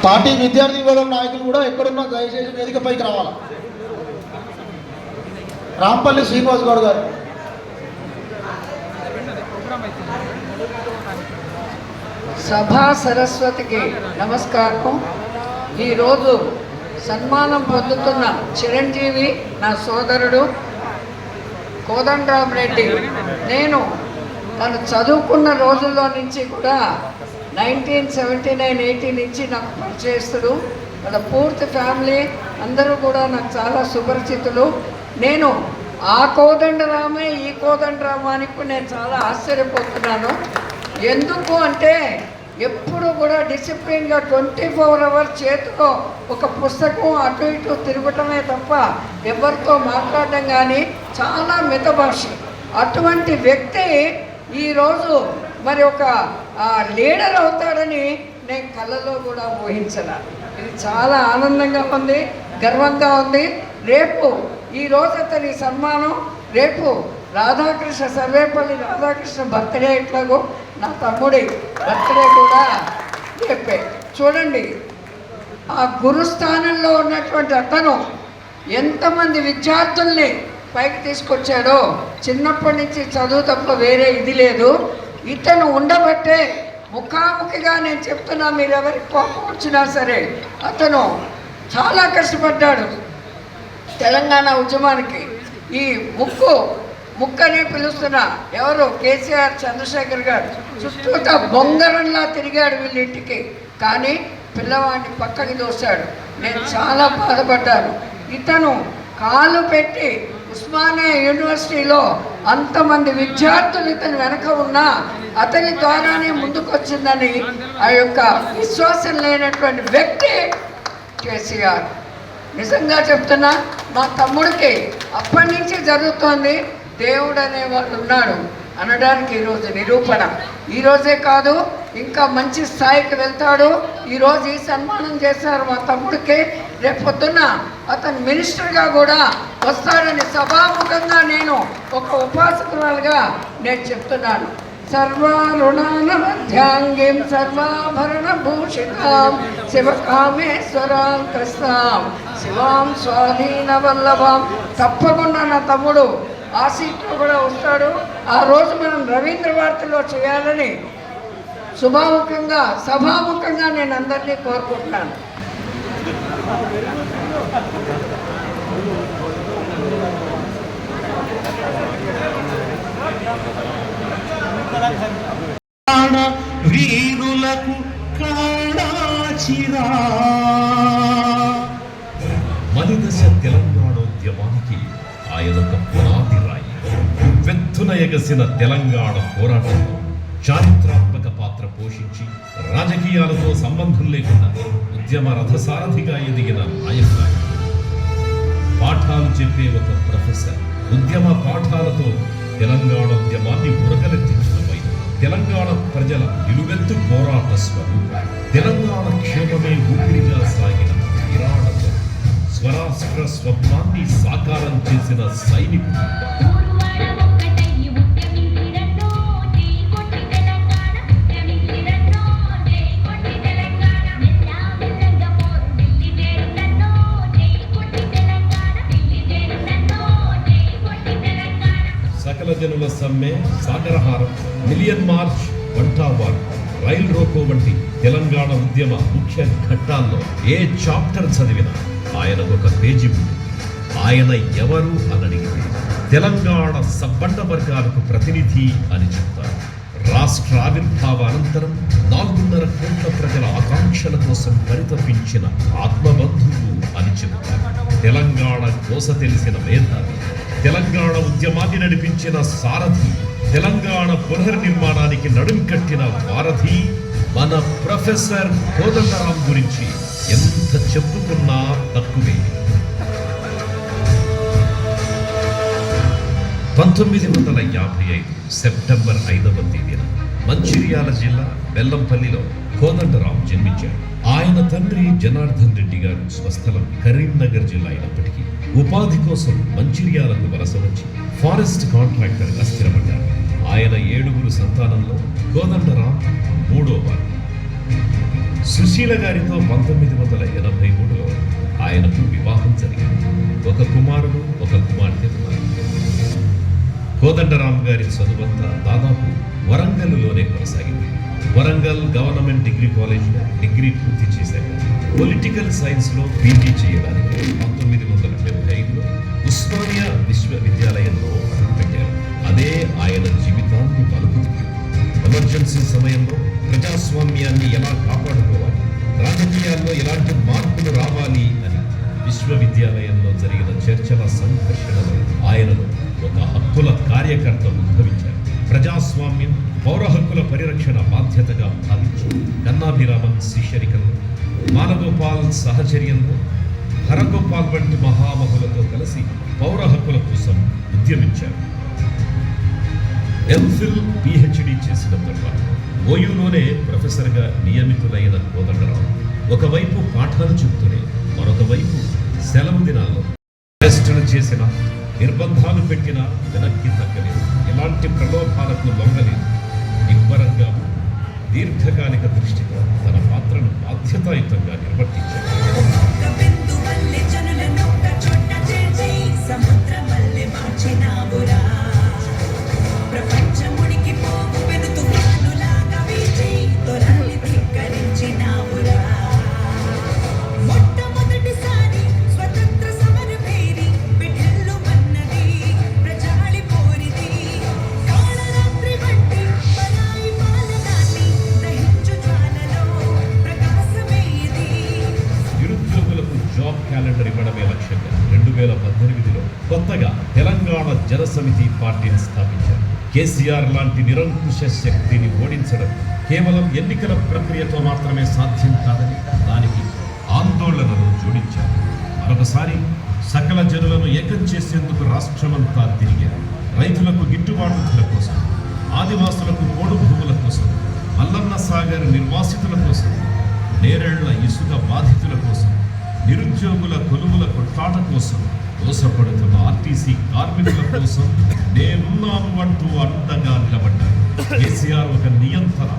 Party విద్యార్థి విభాగం నాయకులు కూడా ఎక్కడున్నా దయచేసి వేదికపైకి రావాలి. రాంపల్లి శ్రీనివాస్ గౌడ్ గారు. సభా సరస్వతికి నమస్కారం. ఈరోజు సన్మానం పొందుతున్న చిరంజీవి నా సోదరుడు కోదండరామరెడ్డి. నేను తను చదువుకున్న రోజుల్లో నుంచి కూడా 1979-80 నుంచి నాకు పరిచయస్తుడు. వాళ్ళ పూర్తి ఫ్యామిలీ అందరూ కూడా నాకు చాలా సుపరిచితులు. నేను ఆ కోదండరామే ఈ కోదండరామానికి నేను చాలా ఆశ్చర్యపోతున్నాను. ఎందుకు అంటే ఎప్పుడు కూడా డిసిప్లిన్గా 24 hours చేతిలో ఒక పుస్తకం అటు ఇటు తిరగటమే తప్ప ఎవరితో మాట్లాడడం కానీ చాలా మితభాషి. అటువంటి వ్యక్తి ఈరోజు మరి ఒక లీడర్ అవుతాడని నేను కళ్ళలో కూడా ఊహించను. ఇది చాలా ఆనందంగా ఉంది, గర్వంగా ఉంది. రేపు ఈరోజు అతని సన్మానం, రేపు రాధాకృష్ణ సర్వేపల్లి రాధాకృష్ణ బర్త్డే ఎట్లాగో నా తమ్ముడి బర్త్డే కూడా రేపే. చూడండి, ఆ గురుస్థానంలో ఉన్నటువంటి అతను ఎంతమంది విద్యార్థుల్ని పైకి తీసుకొచ్చాడో. చిన్నప్పటి నుంచి చదువు తప్ప వేరే ఇది లేదు. ఇతను ఉండబట్టే ముఖాముఖిగా నేను చెప్తున్నా, మీరు ఎవరికి కోపం వచ్చినా సరే అతను చాలా కష్టపడ్డాడు తెలంగాణ ఉద్యమానికి. ఈ ముక్కని పిలుస్తున్న ఎవరు కేసీఆర్ చంద్రశేఖర్ గారు చుట్టూతా బొంగరంలా తిరిగాడు వీళ్ళింటికి, కానీ పిల్లవాడిని పక్కకి దోశాడు. నేను చాలా బాధపడ్డాను. ఇతను కాలు పెట్టి ఉస్మానియా యూనివర్సిటీలో అంతమంది విద్యార్థులు ఇతను వెనక ఉన్నా అతని ద్వారానే ముందుకొచ్చిందని ఆ యొక్క విశ్వాసం లేనటువంటి వ్యక్తి కేసీఆర్. నిజంగా చెప్తున్నా, మా తమ్ముడికి అప్పటి నుంచి జరుగుతోంది. దేవుడు అనేవాడు ఉన్నాడు అనడానికి ఈరోజు నిరూపణ. ఈరోజే కాదు, ఇంకా మంచి స్థాయికి వెళ్తాడు. ఈరోజు ఈ సన్మానం చేశారు మా తమ్ముడికి. రేపొద్దున్న అతను మినిస్టర్గా కూడా వస్తాడని సభాముఖంగా నేను ఒక ఉపాసకురాలుగా నేను చెప్తున్నాను. సర్వారుణాన మధ్యాంగిం సర్వాభరణ భూషితాం శివకామేశ్వరాం కృష్ణాం శివాం స్వాధీన వల్లభాం. తప్పకుండా నా తమ్ముడు ఆ సీట్లో కూడా వస్తాడు. ఆ రోజు మనం రవీంద్ర భారతిలో చేయాలని శుభాముఖంగా సభాముఖంగా నేను అందరినీ కోరుకుంటున్నాను. వీరులకు కాణాచిరా మలిదశ తెలంగాణోద్యమానికి ఆయనొక పునాది రాయి. వెత్తున ఎగసిన తెలంగాణ పోరాటంలో చారిత్రాత్మక పాత్ర పోషించి రాజకీయాలతో సంబంధం లేకుండా ఉద్యమ రథసారథిగా ఎదిగిన నాయకుడు. పాఠాలు చెప్పే ఒక ప్రొఫెసర్. ఉద్యమ పాఠాలతో తెలంగాణోద్యమాన్ని ఉరకలెత్తించిన వైపు తెలంగాణ ప్రజల నిలువెత్తు పోరాట స్వరూపం. తెలంగాణ క్షేమమే ఊపిరిగా సాగిన విరాటం. స్వరాష్ట్ర స్వప్నాన్ని సాకారం చేసిన సైనికుడు. సకల జనుల సమ్మె, Sagaraharam, million March, వంటావార్, rail roko వంటి తెలంగాణ ఉద్యమ ముఖ్య ఘట్టాల్లో ఏ చాప్టర్ చదివినా ఆయనకు ఒక పేజీ ఉంటుంది. ఆయన ఎవరు అని అడిగితే తెలంగాణ సబ్బండ వర్గాలకు ప్రతినిధి అని చెప్తారు. రాష్ట్ర ఆవిర్భావ అనంతరం 4.5 కోట్ల ప్రజల ఆకాంక్షల కోసం పరితపించిన ఆత్మబంధువు అని చెబుతారు. తెలంగాణ కోస తెలిసిన మేధావి, తెలంగాణ ఉద్యమాన్ని నడిపించిన సారథి, తెలంగాణ పునర్నిర్మాణానికి నడుం కట్టిన వారధి మన ప్రొఫెసర్ కోదండరాం గురించి ఎంత చెప్పుకున్నా తక్కువే. 1955 సెప్టెంబర్ 5వ తేదీన మంచిర్యాల జిల్లా బెల్లంపల్లిలో కోదండరాం జన్మించాడు. ఆయన తండ్రి జనార్దన్ రెడ్డి గారు స్వస్థలం కరీంనగర్ జిల్లా అయినప్పటికీ ఉపాధి కోసం మంచిర్యాలకు వలస వచ్చి ఫారెస్ట్ కాంట్రాక్టర్గా స్థిరపడ్డారు. ఆయన 7 సంతానంలో కోదండరాం 3వ వారు. సుశీల గారితో 1983లో ఆయనకు వివాహం జరిగింది. ఒక కుమారుడు, ఒక కుమార్తె ఉన్నారు. కోదండరాం గారి చదువంతా దాదాపు వరంగల్లోనే కొనసాగింది. వరంగల్ గవర్నమెంట్ డిగ్రీ కాలేజ్లో డిగ్రీ పూర్తి చేశాక పొలిటికల్ సైన్స్లో పీజీ చేయడానికి 1975లో ఉస్మానియా విశ్వవిద్యాలయంలో అడుగుపెట్టారు. అదే ఆయన జీవితాన్ని మలుపుతుంది. ఎమర్జెన్సీ సమయంలో ప్రజాస్వామ్యాన్ని ఎలా కాపాడుకోవాలి, రాజకీయాల్లో ఎలాంటి మార్పులు రావాలి అని విశ్వవిద్యాలయంలో జరిగిన చర్చల సంఘర్షణలో ఆయనను ఒక హక్కుల కార్యకర్త ఉద్భవించారు. ప్రజాస్వామ్యం, పౌర హక్కుల పరిరక్షణ బాధ్యతగా భావించి కన్నాభిరామన్ శిష్యరికంలో, మానగోపాల్ సహచర్యంలో, హరగోపాల్ వంటి మహామహులతో కలిసి పౌర హక్కుల కోసం ఉద్యమించారు. ఎంఫిల్ పిహెచ్డి చేసిన తర్వాత ఓయూలోనే ప్రొఫెసర్గా నియమితులైన కోదండరాం ఒకవైపు పాఠాలు చెబుతూనే మరొక వైపు సెలవు దినాల్లో అరెస్టులు చేసిన, నిర్బంధాలు పెట్టినా వెనక్కి తగ్గలేదు. ఎలాంటి ప్రలోభాలకు లొంగలేదు. నిబ్బరంగా దీర్ఘకాలిక దృష్టితో తన పాత్రను బాధ్యతాయుతంగా నిర్వర్తించారు. క్యాలెండర్ ఇవ్వడమే లక్ష్యంగా 2018లో కొత్తగా తెలంగాణ జనసమితి పార్టీని స్థాపించారు. కేసీఆర్ లాంటి నిరంకుశ శక్తిని ఓడించడం కేవలం ఎన్నికల ప్రక్రియతో మాత్రమే సాధ్యం కాదని దానికి ఆందోళనలు జోడించారు. మరొకసారి సకల జనులను ఏకం చేసేందుకు రాష్ట్రమంతా తిరిగారు. రైతులకు గిట్టుబాటు ధర కోసం, ఆదివాసులకు పోడు భూముల కోసం, మల్లన్న సాగర్ నిర్వాసితుల కోసం, నేరేళ్ల ఇసుక బాధితుల కోసం, నిరుద్యోగుల కొలువుల కొట్లాట కోసం, దోసపడుతున్న ఆర్టీసీ కార్మికుల కోసం నేనున్నాను అంటూ అండగా నిలబడ్డారు. కేసీఆర్ ఒక నియంత్రణ.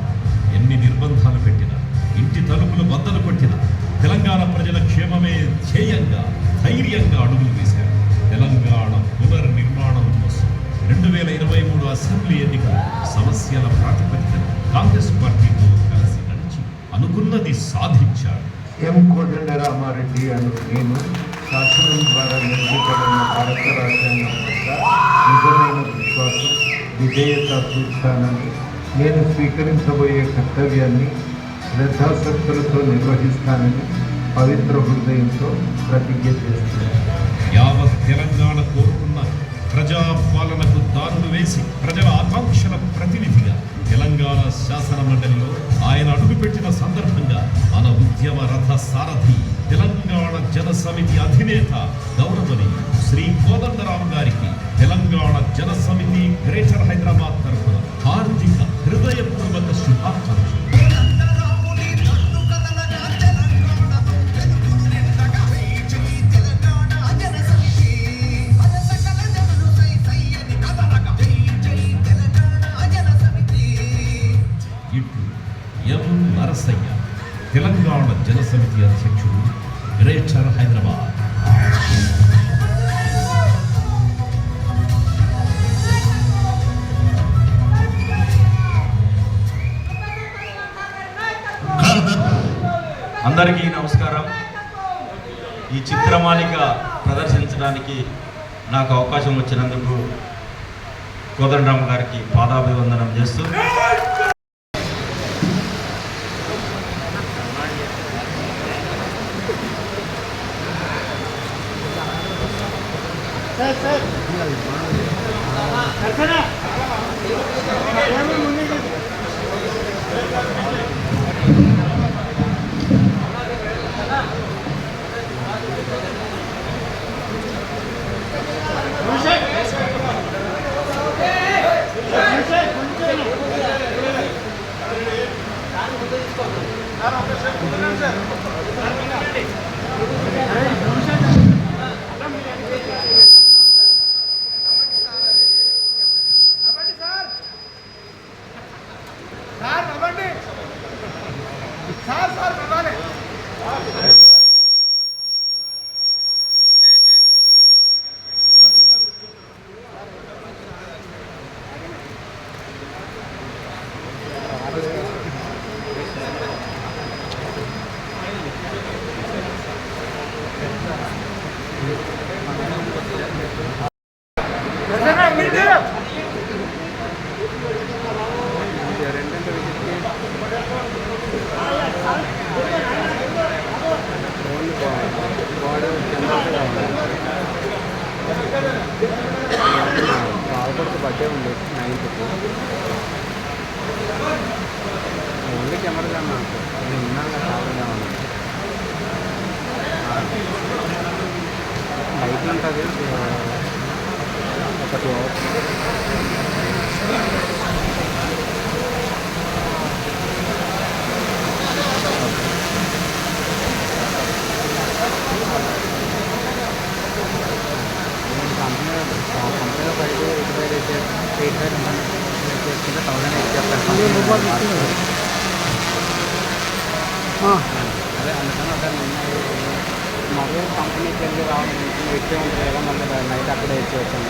ఎన్ని నిర్బంధాలు పెట్టినా, ఇంటి తలుపులు బద్దలు కొట్టినా తెలంగాణ ప్రజల క్షేమమే ధ్యేయంగా ధైర్యంగా అడుగులు వేశారు. తెలంగాణ పునర్నిర్మాణం కోసం 2023 అసెంబ్లీ ఎన్నికల సమస్యల ప్రాతిపదికన కాంగ్రెస్ పార్టీతో కలిసి నడిచి అనుకున్నది సాధించారు. ఎం కోదండరామారెడ్డి అని నేను శాసనం ద్వారా నిర్మించబడిన భారత రాజ్యాంగం పట్ల నిజమైన విశ్వాసం, విధేయత చూపుతానని, నేను స్వీకరించబోయే కర్తవ్యాన్ని శ్రద్ధాశక్తులతో నిర్వహిస్తానని పవిత్ర హృదయంతో ప్రతిజ్ఞ చేస్తున్నాను. యావత్ తెలంగాణ కోరుకున్న ప్రజాపాలనకు దారులు వేసి ప్రజల ఆకాంక్షల ప్రతినిధిగా తెలంగాణ శాసన మండలిలో ఆయన అడుగుపెట్టిన సందర్భంగా మన ఉద్యమ రథ సారథి తెలంగాణ జనసమితి అధినేత గౌరవనీయులు శ్రీ కోదండరాం గారికి తెలంగాణ జనసమితి గ్రేటర్ హైదరాబాద్ తరఫున హార్దిక హృదయపూర్వక శుభాకాంక్షలు. ఎం నరసయ్య, తెలంగాణ జనసమితి అధ్యక్షుడు, గ్రేటర్ హైదరాబాద్. అందరికీ నమస్కారం. ఈ చిత్రమాలిక ప్రదర్శించడానికి నాకు అవకాశం వచ్చినందుకు కోదండరాం గారికి పాదాభివందనం చేస్తూ బర్త్డే ఉంది 9th ఓన్లీ కెమెరా నాకు నేను ఉన్నాను కావాలా బైక్ ఉంటుంది ఒక 2 hours కంపెనీలో బయట 85 చేసుకుంటే 1000 ఇచ్చేస్తాను అదే అందుకని అక్కడ మొబైల్ కంపెనీకి వెళ్ళి రావడం ఇచ్చే ఉంటుంది కదా మళ్ళీ నైట్ అక్కడే ఇచ్చేస్తాను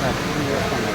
సరే చేస్తాను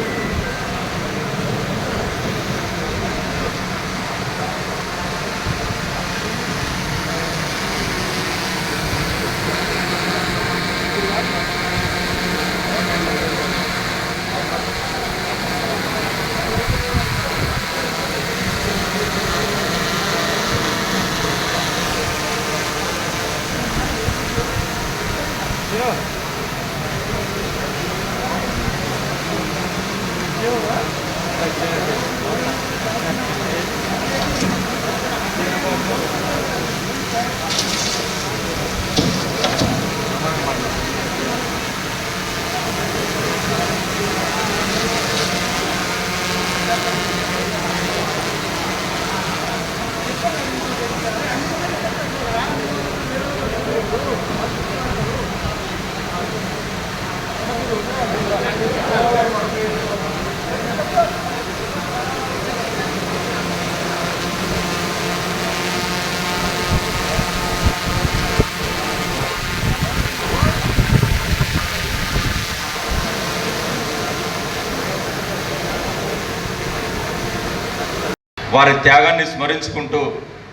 వారి త్యాగాన్ని స్మరించుకుంటూ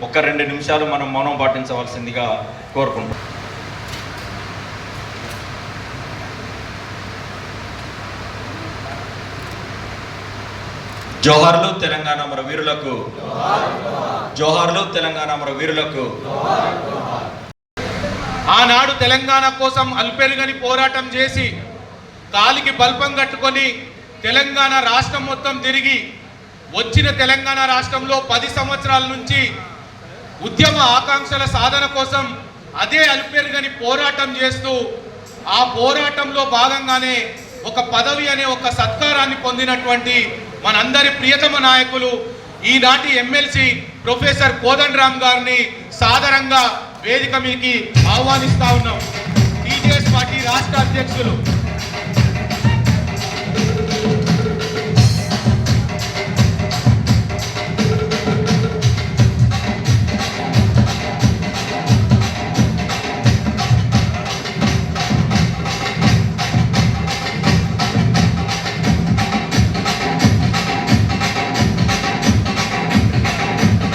1-2 నిమిషాలు మనం మౌనం పాటించవలసిందిగా కోరుకుంటాం. జోహార్లు తెలంగాణ మన వీరులకు, జోహార్లు తెలంగాణ మన వీరులకు. ఆనాడు తెలంగాణ కోసం అల్పెరుగని పోరాటం చేసి కాలికి బల్పం కట్టుకొని తెలంగాణ రాష్ట్రం మొత్తం తిరిగి వచ్చిన తెలంగాణ రాష్ట్రంలో 10 సంవత్సరాల నుంచి ఉద్యమ ఆకాంక్షల సాధన కోసం అదే అల్పెరుగని పోరాటం చేస్తూ ఆ పోరాటంలో భాగంగానే ఒక పదవి అనే ఒక సత్కారాన్ని పొందినటువంటి మనందరి ప్రియతమ నాయకులు ఈనాటి ఎమ్మెల్సీ ప్రొఫెసర్ కోదండరామ్ గారిని సాదరంగా వేదిక మీదకి ఆహ్వానిస్తా ఉన్నాం. టీజేఎస్ పార్టీ రాష్ట్ర అధ్యక్షులు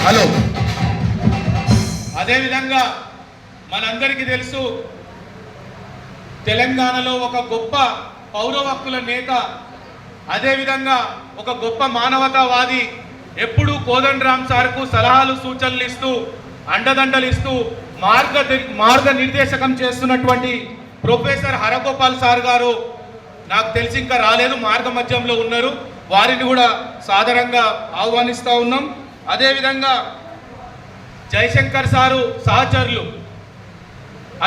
హలో. అదేవిధంగా మనందరికీ తెలుసు తెలంగాణలో ఒక గొప్ప పౌర హక్కుల నేత, అదేవిధంగా ఒక గొప్ప మానవతావాది, ఎప్పుడూ కోదండరామ్ సార్కు సలహాలు సూచనలు ఇస్తూ అండదండలు ఇస్తూ మార్గనిర్దేశకం చేస్తున్నటువంటి ప్రొఫెసర్ హరగోపాల్ సార్ గారు నాకు తెలిసి ఇంకా రాలేదు, మార్గ మధ్యంలో ఉన్నారు. వారిని కూడా సాదరంగా ఆహ్వానిస్తూ ఉన్నాం. అదేవిధంగా జయశంకర్ సారు సహచరులు,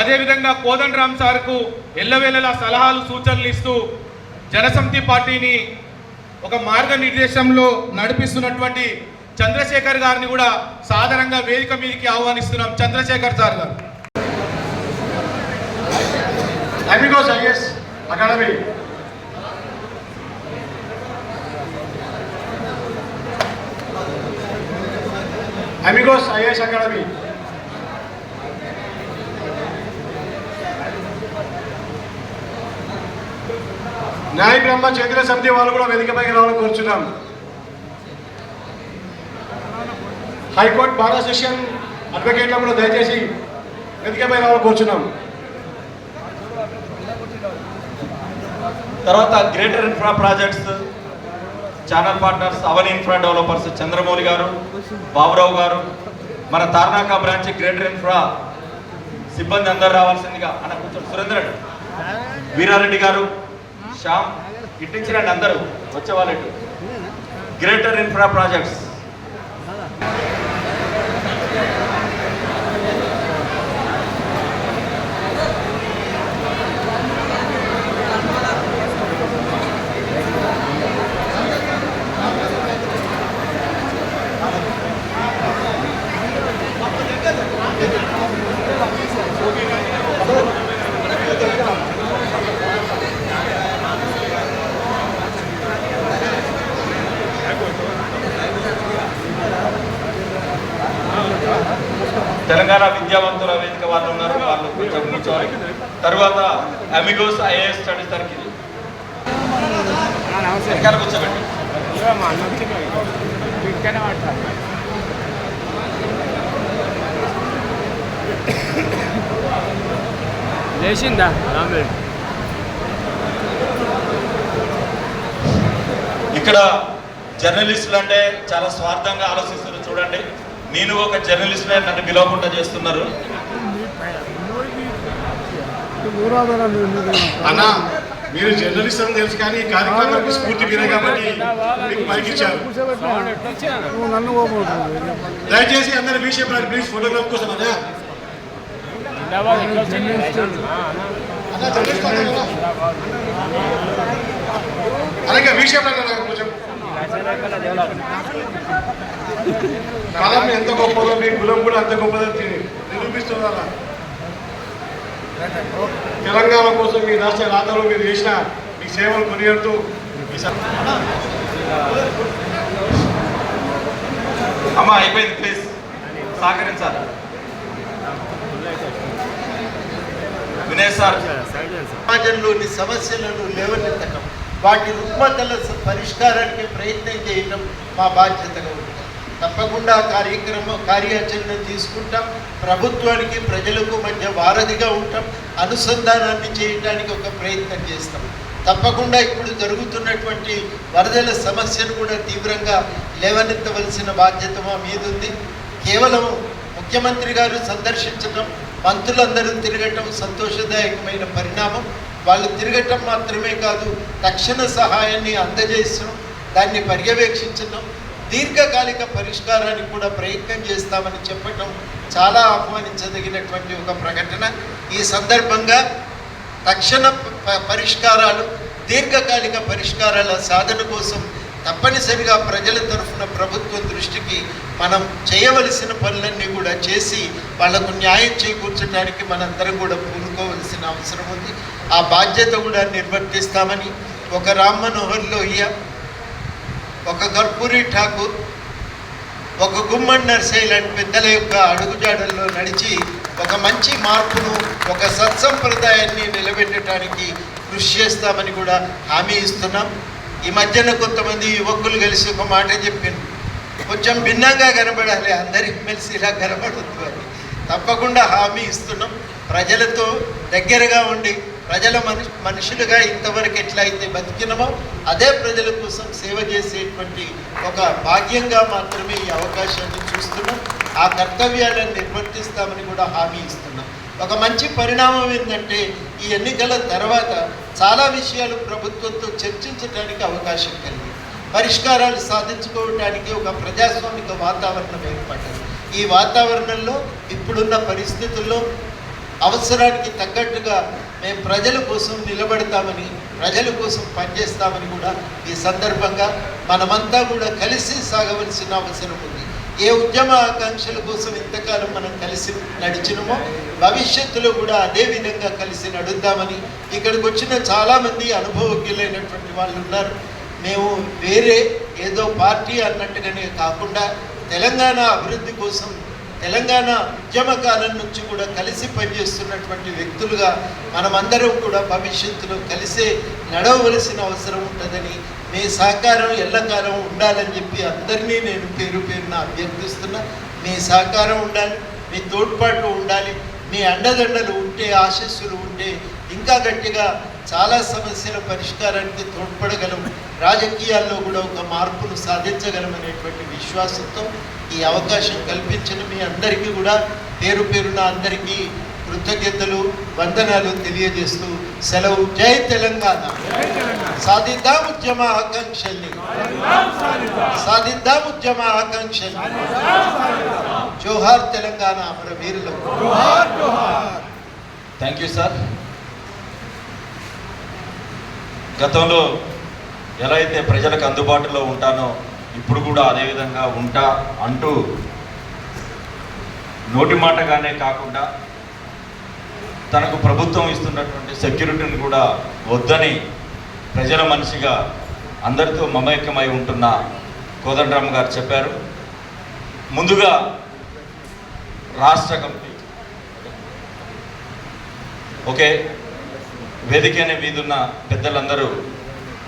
అదేవిధంగా కోదండరామ్ సార్కు ఎల్లవేళలా సలహాలు సూచనలు ఇస్తూ జనసమితి పార్టీని ఒక మార్గనిర్దేశంలో నడిపిస్తున్నటువంటి చంద్రశేఖర్ గారిని కూడా సాదరంగా వేదిక మీదకి ఆహ్వానిస్తున్నాం. చంద్రశేఖర్ సార్ గారు. Amigos IAS academy Amigos IAS academy, న్యాయ బ్రహ్మ చైతన్య సమితి వాళ్ళు కూడా వేదికపైకి రావాలని కోరుచున్నాం. హైకోర్టు బార్ అసోసియేషన్ అడ్వకేట్లు కూడా దయచేసి వేదికపై రావాలని కోరుచున్నాం. తర్వాత greater infra projects channel partners Avani infra developers Chandramouli గారు, బాబురావు గారు, మన తార్నాక బ్రాంచ్ గ్రేటర్ ఇన్ఫ్రా సిబ్బంది అందరూ రావాల్సిందిగా అన్న కొంచెం సురేంద్ర వీరారెడ్డి గారు, శ్యామ్ ఇట్టించిరండి అందరూ వచ్చేవాళ్ళు. గ్రేటర్ ఇన్ఫ్రా ప్రాజెక్ట్స్ తెలంగాణ విద్యావంతుల వేదిక వాళ్ళు ఉన్నారు, వాళ్ళు కొంచెం కూర్చోవాలి. తర్వాత అమిగోస్ ఐఏఎస్ స్టడీ సర్కిల్ వెనకాల కూర్చోబెట్టి లేచిందా ఇక్కడ జర్నలిస్టులు అంటే చాలా స్వార్థంగా ఆలోచిస్తారు. చూడండి, నేను ఒక జర్నలిస్ట్నే నన్ను పిలవకుండా చేస్తున్నారు. అన్న మీరు జర్నలిస్ట్ అని తెలుసు, కానీ ఈ కార్యక్రమానికి స్ఫూర్తి మీరే కాబట్టి మీకు మైక్ ఇచ్చారు. దయచేసి అందరి విషయం ప్లీజ్ ఫోటోగ్రాఫ్ కోసం అన్నా అలాగే విషయం కొంచెం కళం ఎంత గొప్పదో మీ కులం కూడా అంత గొప్పదో నిరూపిస్తున్నారా? తెలంగాణ కోసం మీ రాష్ట్ర రాతలో మీరు చేసిన మీ సేవలు కొనియాడుతూ అమ్మ అయిపోయింది, ప్లీజ్ సహకరించాలి. వినయ్ సార్, సమాజంలోని సమస్యలను లేవనెత్తడం, వాటి రుగ్మతల పరిష్కారానికి ప్రయత్నం చేయడం మా బాధ్యతగా ఉంటుంది. తప్పకుండా కార్యాచరణ తీసుకుంటాం. ప్రభుత్వానికి ప్రజలకు మధ్య వారధిగా ఉంటాం. అనుసంధానాన్ని చేయడానికి ఒక ప్రయత్నం చేస్తాం. తప్పకుండా ఇప్పుడు జరుగుతున్నటువంటి వరదల సమస్యను కూడా తీవ్రంగా లేవనెత్తవలసిన బాధ్యత మా మీద ఉంది. కేవలం ముఖ్యమంత్రి గారు సందర్శించడం, మంత్రులందరూ తిరగటం సంతోషదాయకమైన పరిణామం. వాళ్ళు తిరగటం మాత్రమే కాదు, తక్షణ సహాయాన్ని అందజేస్తడం, దాన్ని పర్యవేక్షించడం, దీర్ఘకాలిక పరిష్కారానికి కూడా ప్రయత్నం చేస్తామని చెప్పటం చాలా ఆహ్వానించదగినటువంటి ఒక ప్రకటన. ఈ సందర్భంగా తక్షణ పరిష్కారాలు, దీర్ఘకాలిక పరిష్కారాల సాధన కోసం తప్పనిసరిగా ప్రజల తరఫున ప్రభుత్వం దృష్టికి మనం చేయవలసిన పనులన్నీ కూడా చేసి వాళ్లకు న్యాయం చేకూర్చడానికి మనందరం కూడా పూనుకోవలసిన అవసరం ఉంది. ఆ బాధ్యత కూడా నిర్వర్తిస్తామని ఒక రామ్ మనోహర్ లోహియా, ఒక కర్పూరి ఠాకూర్, ఒక గుమ్మడి నర్సయ్య లాంటి పెద్దల యొక్క అడుగుజాడల్లో నడిచి ఒక మంచి మార్పును, ఒక సత్సంప్రదాయాన్ని నిలబెట్టడానికి కృషి చేస్తామని కూడా హామీ ఇస్తున్నాం. ఈ మధ్యన కొంతమంది యువకులు కలిసి ఒక మాట చెప్పింది, కొంచెం భిన్నంగా కనబడాలి, అందరికి మెలిసి ఇలా కనబడద్దు అని. తప్పకుండా హామీ ఇస్తున్నాం. ప్రజలతో దగ్గరగా ఉండి ప్రజల మనుషులుగా ఇంతవరకు ఎట్లయితే బతికినమో అదే ప్రజల కోసం సేవ చేసేటువంటి ఒక భాగ్యంగా మాత్రమే ఈ అవకాశాన్ని చూస్తున్నాం. ఆ కర్తవ్యాలను నిర్వర్తిస్తామని కూడా హామీ ఇస్తున్నాం. ఒక మంచి పరిణామం ఏంటంటే ఈ ఎన్నికల తర్వాత చాలా విషయాలు ప్రభుత్వంతో చర్చించడానికి అవకాశం కలిగింది. పరిష్కారాలు సాధించుకోవడానికి ఒక ప్రజాస్వామిక వాతావరణం ఏర్పడ్డది. ఈ వాతావరణంలో ఇప్పుడున్న పరిస్థితుల్లో అవసరానికి తగ్గట్టుగా మేము ప్రజల కోసం నిలబడతామని, ప్రజల కోసం పనిచేస్తామని కూడా ఈ సందర్భంగా మనమంతా కూడా కలిసి సాగవలసిన అవసరం ఉంది. ఏ ఉద్యమ ఆకాంక్షల కోసం ఇంతకాలం మనం కలిసి నడిచినమో భవిష్యత్తులో కూడా అదే విధంగా కలిసి నడుద్దామని ఇక్కడికి వచ్చిన చాలామంది అనుభవజ్ఞులైనటువంటి వాళ్ళు ఉన్నారు. మేము వేరే ఏదో పార్టీ అన్నట్టుగానే కాకుండా తెలంగాణ అభివృద్ధి కోసం తెలంగాణ ఉద్యమకాలం నుంచి కూడా కలిసి పనిచేస్తున్నటువంటి వ్యక్తులుగా మనమందరం కూడా భవిష్యత్తులో కలిసే నడవవలసిన అవసరం ఉంటుందని మీ సహకారం ఎల్లకాలం ఉండాలని చెప్పి అందరినీ నేను పేరు పేరున అభ్యర్థిస్తున్నా. మీ సహకారం ఉండాలి, మీ తోడ్పాటు ఉండాలి, మీ అండదండలు ఉంటే, ఆశీస్సులు ఉంటే ఇంకా గట్టిగా చాలా సమస్యల పరిష్కారానికి తోడ్పడగలం, రాజకీయాల్లో కూడా ఒక మార్పును సాధించగలం అనేటువంటి విశ్వాసంతో ఈ అవకాశం కల్పించిన మీ అందరికీ కూడా పేరు పేరున అందరికీ కృతజ్ఞతలు, వందనాలు తెలియజేస్తూ సెలవు. జై తెలంగాణ. సాధిద్దాం ఉద్యమ ఆకాంక్షల్ని, సాధిద్దాం ఉద్యమ ఆకాంక్షల్ని. జోహార్ తెలంగాణ అమర వీరులకు. Thank you sir. గతంలో ఎలా అయితే ప్రజలకు అందుబాటులో ఉంటానో ఇప్పుడు కూడా అదేవిధంగా ఉంటా అంటూ నోటి మాటగానే కాకుండా తనకు ప్రభుత్వం ఇస్తున్నటువంటి సెక్యూరిటీని కూడా వద్దని ప్రజల మనిషిగా అందరితో మమేకమై ఉంటున్న కోదండరామ్ గారు చెప్పారు. ముందుగా రాష్ట్ర కమిటీ ఓకే వేదిక అనే మీదున్న పెద్దలందరూ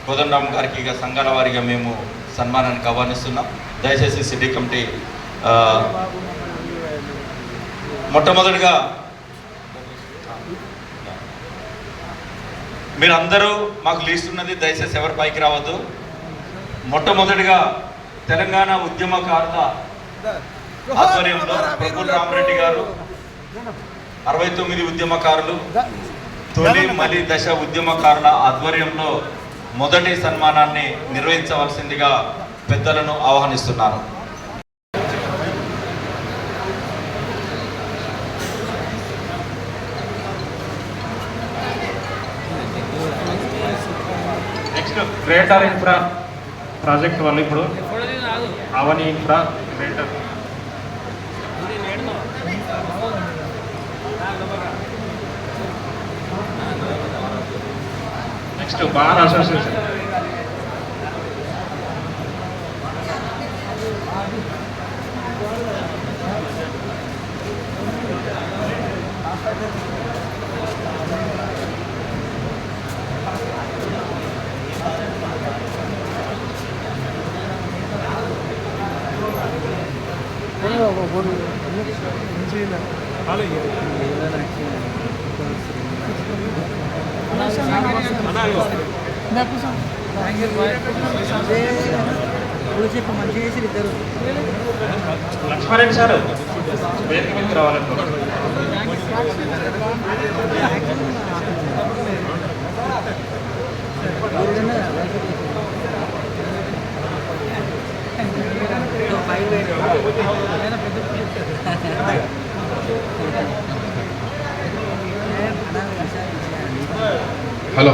కోదండరామ్ గారికి ఇక సంఘాల వారిగా మేము సన్మానానికి ఆహ్వానిస్తున్నాం. దయచేసి సిటీ కమిటీ మొట్టమొదటిగా మీరందరూ మాకు లీస్ట్ ఉన్నది, దయచేసి ఎవరి పైకి రావద్దు. మొట్టమొదటిగా తెలంగాణ ఉద్యమకారుల ఆధ్వర్యంలో ప్రఫుల్ రామరెడ్డి గారు 69 ఉద్యమకారులు తొలి మలి దశ ఉద్యమకారుల ఆధ్వర్యంలో మొదటి సన్మానాన్ని నిర్వహించవలసిందిగా పెద్దలను ఆహ్వానిస్తున్నారు. నెక్స్ట్ గ్రేటర్ ఇన్ఫ్రా ప్రాజెక్ట్ వల్ల ఇప్పుడు Avani infra greater next bar association Lakshmareddy sir వేదిక మీదకి రావాలంటే హలో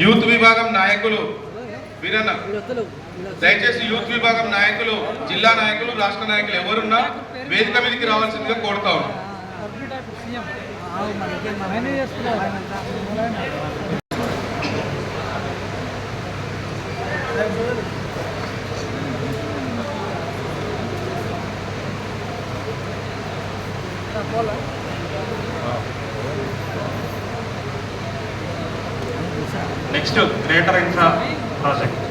యూత్ విభాగం నాయకులు వీరన్న, దయచేసి యూత్ విభాగం నాయకులు, జిల్లా నాయకులు, రాష్ట్ర నాయకులు ఎవరున్నా వేదిక మీదకి రావాల్సిందిగా కోరుతా ఉన్నాం. Next greater infra project